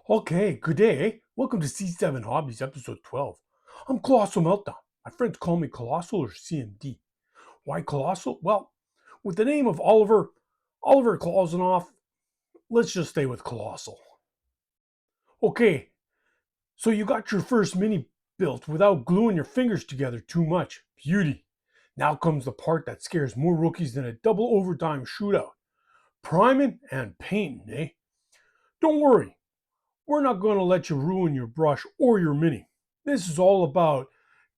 Okay, good day. Welcome to C7 Hobbies, episode 12. I'm Colossal Meltdown. My friends call me Colossal or CMD. Why Colossal? Well, with the name of Oliver Klausonoff, let's just stay with Colossal. Okay, so you got your first mini built without gluing your fingers together too much. Beauty. Now comes the part that scares more rookies than a double overtime shootout. Priming and painting, eh? Don't worry, we're not going to let you ruin your brush or your mini. This is all about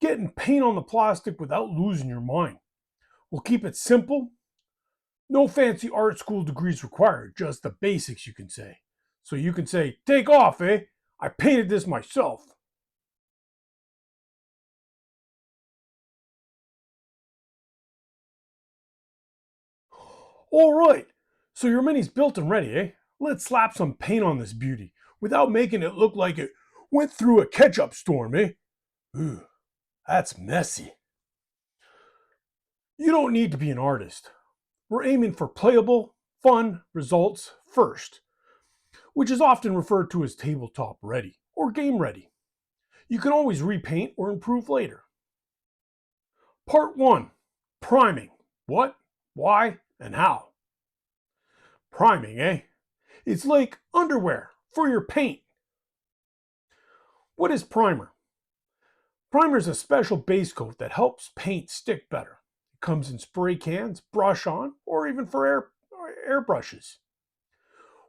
getting paint on the plastic without losing your mind. We'll keep it simple. No fancy art school degrees required, just the basics, you can say. So you can say, take off, eh? I painted this myself. All right, so your mini's built and ready, eh? Let's slap some paint on this beauty without making it look like it went through a ketchup storm, eh? Ooh, that's messy. You don't need to be an artist. We're aiming for playable, fun results first, which is often referred to as tabletop ready or game ready. You can always repaint or improve later. Part 1, priming. What, why, and how. Priming, eh? It's like underwear for your paint. What is primer? Primer is a special base coat that helps paint stick better. It comes in spray cans, brush on, or even for airbrushes.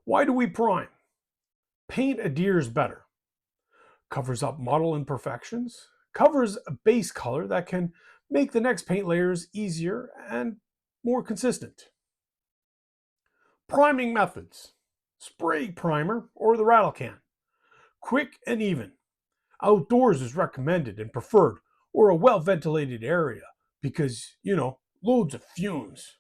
Why do we prime? Paint adheres better, covers up model imperfections, covers a base color that can make the next paint layers easier and more consistent. Priming methods: spray primer or the rattle can. Quick and even. Outdoors is recommended and preferred, or a well ventilated area because, loads of fumes.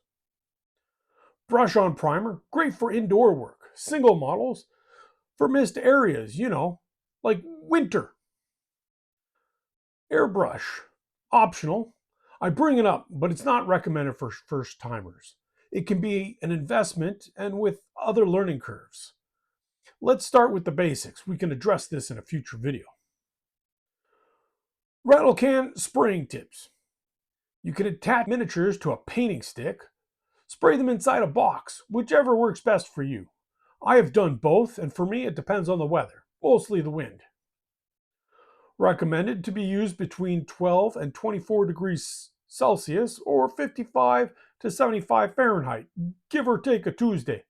Brush on primer, great for indoor work. Single models for missed areas, like winter. Airbrush, optional. I bring it up, but it's not recommended for first timers. It can be an investment and with other learning curves. Let's start with the basics. We can address this in a future video. Rattle can spraying tips. You can attach miniatures to a painting stick, spray them inside a box, whichever works best for you. I have done both, and for me, it depends on the weather, mostly the wind. Recommended to be used between 12 and 24 degrees Celsius or 55 to 75 Fahrenheit, give or take a Tuesday.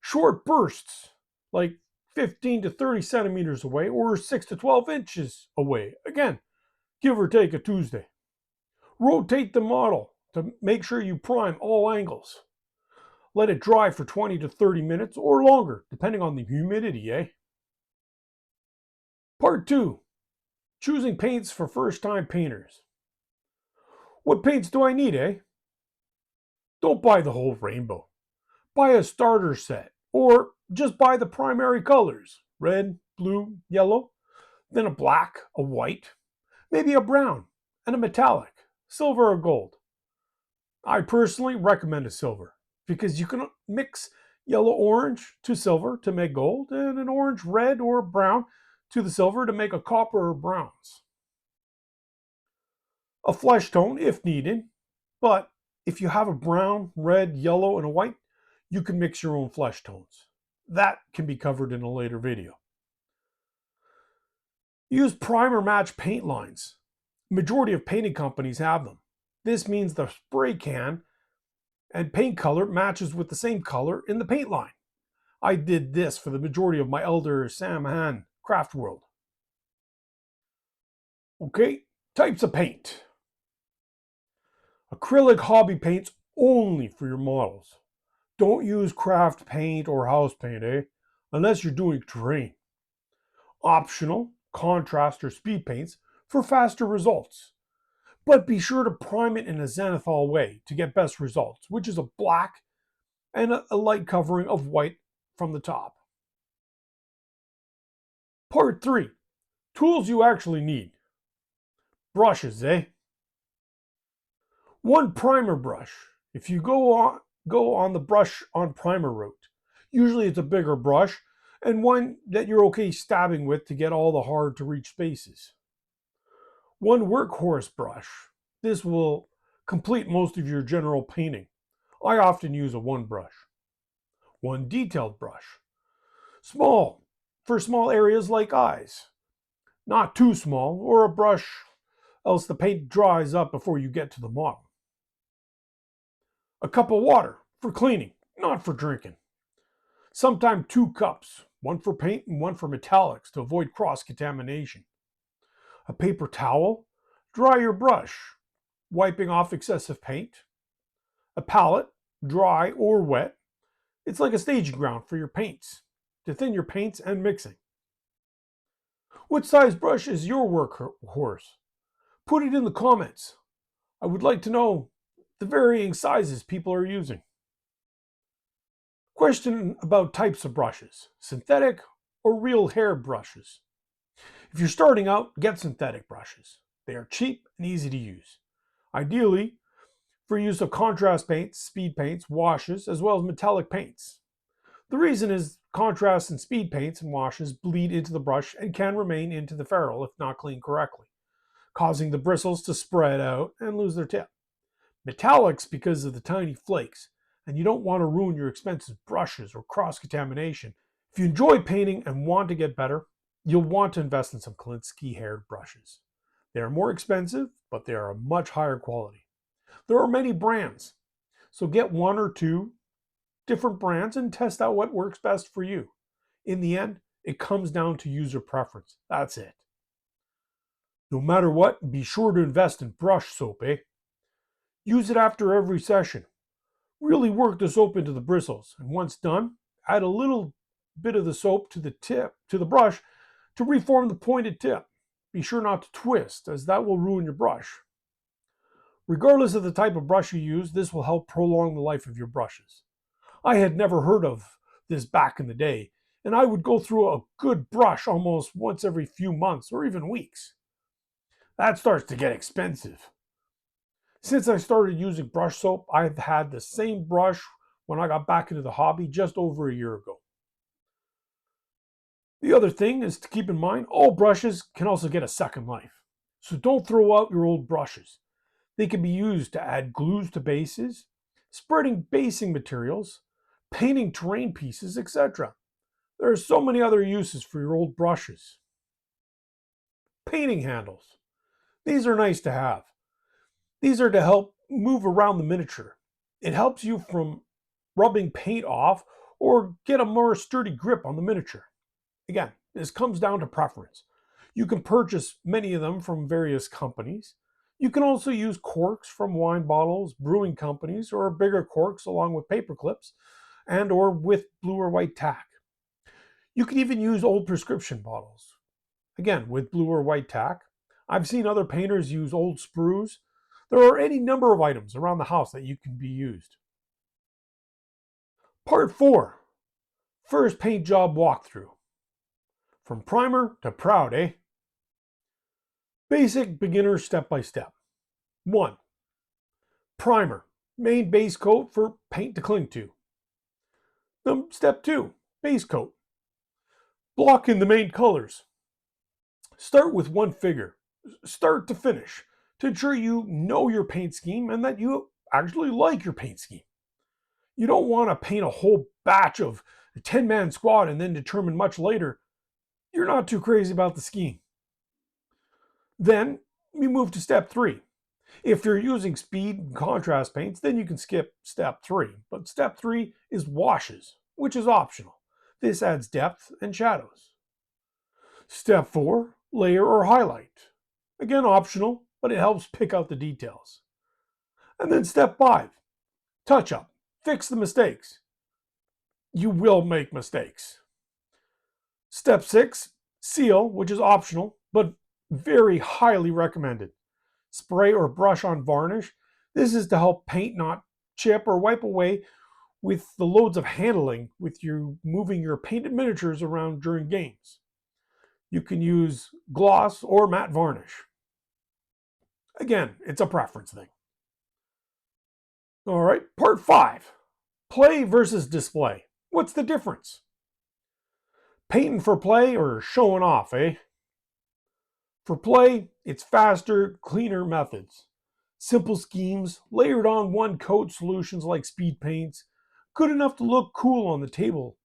Short bursts, like 15 to 30 centimeters away or 6 to 12 inches away, again, give or take a Tuesday. Rotate the model to make sure you prime all angles. Let it dry for 20 to 30 minutes or longer, depending on the humidity, eh? Part 2, choosing paints for first-time painters. What paints do I need, eh? Don't buy the whole rainbow. Buy a starter set, or just buy the primary colors: red, blue, yellow, then a black, a white, maybe a brown, and a metallic, silver or gold. I personally recommend a silver because you can mix yellow orange to silver to make gold, and an orange red or brown to the silver to make a copper or browns. A flesh tone if needed, but if you have a brown, red, yellow, and a white, you can mix your own flesh tones. That can be covered in a later video. Use primer match paint lines. Majority of painting companies have them. This means the spray can and paint color matches with the same color in the paint line. I did this for the majority of my Elder Sam Han craft world. Okay, types of paint. Acrylic hobby paints only for your models. Don't use craft paint or house paint, eh? Unless you're doing terrain. Optional, contrast or speed paints for faster results. But be sure to prime it in a zenithal way to get best results, which is a black and a light covering of white from the top. Part 3, tools you actually need. Brushes, eh? One primer brush. If you go on the brush on primer route, usually it's a bigger brush and one that you're okay stabbing with to get all the hard to reach spaces. One workhorse brush. This will complete most of your general painting. I often use a one brush. One detailed brush. Small, for small areas like eyes. Not too small, or a brush, else the paint dries up before you get to the model. A cup of water, for cleaning, not for drinking. Sometimes 2 cups, one for paint and one for metallics to avoid cross-contamination. A paper towel, dry your brush, wiping off excessive paint. A palette, dry or wet. It's like a staging ground for your paints, to thin your paints and mixing. What size brush is your workhorse? Put it in the comments. I would like to know the varying sizes people are using. Question about types of brushes, synthetic or real hair brushes. If you're starting out, get synthetic brushes. They are cheap and easy to use. Ideally, for use of contrast paints, speed paints, washes, as well as metallic paints. The reason is contrast and speed paints and washes bleed into the brush and can remain into the ferrule if not cleaned correctly, causing the bristles to spread out and lose their tip. Metallics because of the tiny flakes, and you don't want to ruin your expensive brushes or cross-contamination. If you enjoy painting and want to get better, you'll want to invest in some Kolinsky haired brushes. They are more expensive, but they are a much higher quality. There are many brands, so get 1 or 2 different brands and test out what works best for you. In the end, it comes down to user preference. That's it. No matter what, be sure to invest in brush soap, eh? Use it after every session. Really work the soap into the bristles, and once done, add a little bit of the soap to the tip, to the brush, to reform the pointed tip. Be sure not to twist, as that will ruin your brush. Regardless of the type of brush you use, this will help prolong the life of your brushes. I had never heard of this back in the day, and I would go through a good brush almost once every few months or even weeks. That starts to get expensive. Since I started using brush soap, I've had the same brush when I got back into the hobby just over a year ago. The other thing is to keep in mind, all brushes can also get a second life. So don't throw out your old brushes. They can be used to add glues to bases, spreading basing materials, painting terrain pieces, etc. There are so many other uses for your old brushes. Painting handles. These are nice to have. These are to help move around the miniature. It helps you from rubbing paint off or get a more sturdy grip on the miniature. Again, this comes down to preference. You can purchase many of them from various companies. You can also use corks from wine bottles, brewing companies, or bigger corks along with paper clips and or with blue or white tack. You can even use old prescription bottles, again with blue or white tack. I've seen other painters use old sprues. There are any number of items around the house that you can be used. Part 4. First paint job walkthrough. From primer to proud, eh? Basic beginner step by step. 1. Primer. Main base coat for paint to cling to. Step 2. Base coat. Block in the main colors. Start with one figure, start to finish, to ensure you know your paint scheme and that you actually like your paint scheme. You don't want to paint a whole batch of a 10-man squad and then determine much later you're not too crazy about the scheme. Then we move to step 3. If you're using speed and contrast paints, then you can skip step 3. But step 3 is washes, which is optional. This adds depth and shadows. Step 4, layer or highlight. Again, optional, but it helps pick out the details. And then step 5, touch up. Fix the mistakes. You will make mistakes. Step 6, seal, which is optional, but very highly recommended. Spray or brush on varnish. This is to help paint not chip or wipe away with the loads of handling with you moving your painted miniatures around during games. You can use gloss or matte varnish. Again, it's a preference thing. All right, part 5. Play versus display. What's the difference? Painting for play or showing off, eh? For play, it's faster, cleaner methods. Simple schemes, layered on one coat solutions like speed paints, good enough to look cool on the table.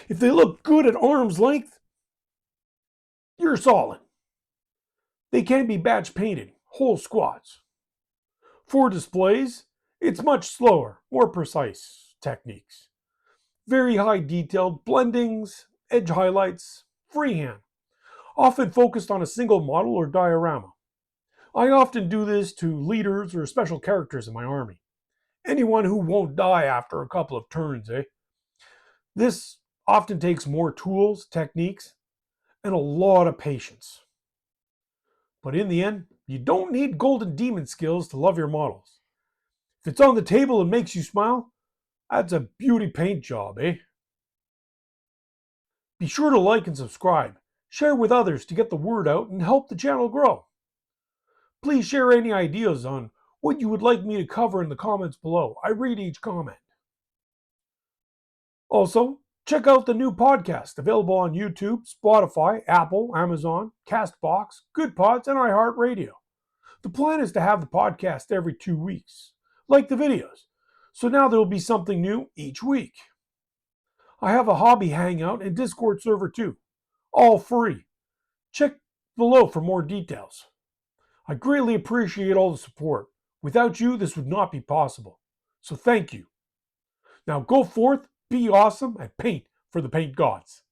If they look good at arm's length, you're solid. They can be batch painted, whole squads. For displays, it's much slower, more precise techniques. Very high detailed blendings, edge highlights, freehand, often focused on a single model or diorama. I often do this to leaders or special characters in my army. Anyone who won't die after a couple of turns, eh? This often takes more tools, techniques, and a lot of patience. But in the end, you don't need golden demon skills to love your models. If it's on the table and makes you smile, that's a beauty paint job, eh? Be sure to like and subscribe. Share with others to get the word out and help the channel grow. Please share any ideas on what you would like me to cover in the comments below. I read each comment. Also, check out the new podcast available on YouTube, Spotify, Apple, Amazon, Castbox, GoodPods, and iHeartRadio. The plan is to have the podcast every 2 weeks, like the videos. So now there will be something new each week. I have a hobby hangout and Discord server too, all free. Check below for more details. I greatly appreciate all the support. Without you, this would not be possible. So thank you. Now go forth, be awesome, and paint for the paint gods.